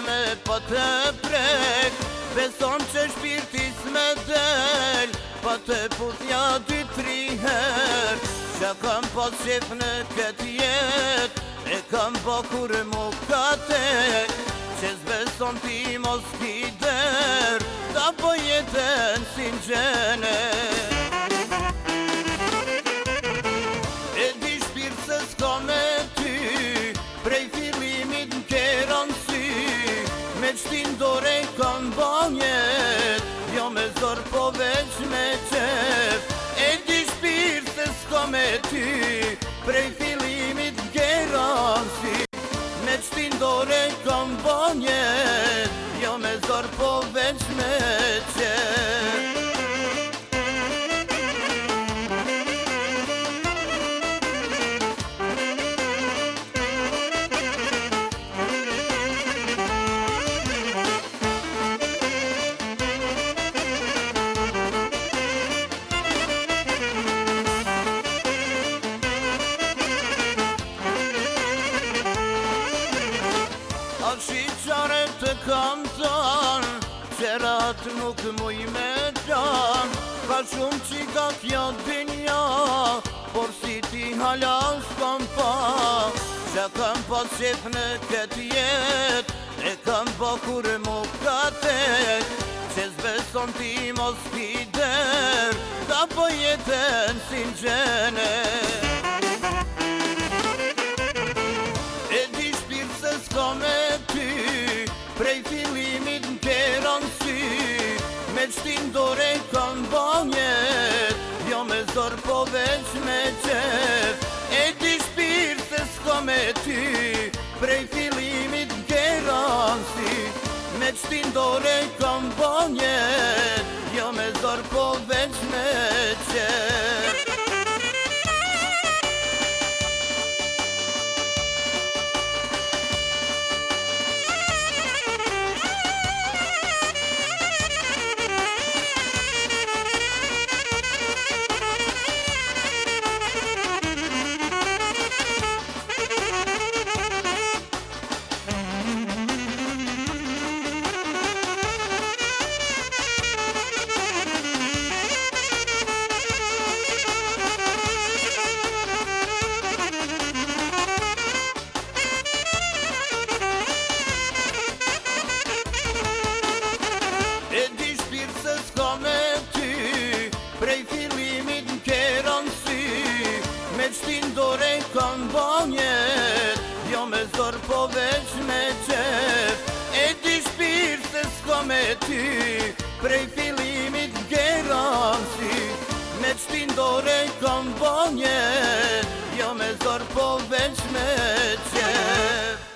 me pa të prek, beson që shpirti s'me del, pa të putja 2-3 her. Që kam pas qef në këtë jet, e kam pa kur mu ka tek, që s'beson ti mos ki der, ta po jetën si n'gjene. E di shpirt se s'ka me ty, prej fillimit n'keran sy, me qtin dore kam banjet, jo me zor po veç me qef. E di shpirt se s'ka me ty, prej fillimit n'keran sy, me qtin dore kam banjet, jo me zor po veç me qef. Qare të kam tan, qerat nuk muj me dan, ka shumë qika kja dynja, por si ti hala s'kam pa. Që kam pas qef në këtë jet, e kam pa kur mu ka tek, që s'beson ti mos ki der, ta po jetën si n'gjene. E di shpirt se s'ka me ty, prej fillimit n'keran sy, me qtin dore kam banjet, jo me zor po veç me qef. E di shpirt se s'ka me ty, prej fillimit n'keran sy, me qtin dore kam banjet, jo me zor po veç me qef. Prej fillimit n'keran sy, me qtin dore kam banjet, jo me zor po veç me qef. E di shpirt se s'ka me ty, prej fillimit n'keran sy, me qtin dore kam banjet, jo me zor po veç me qef.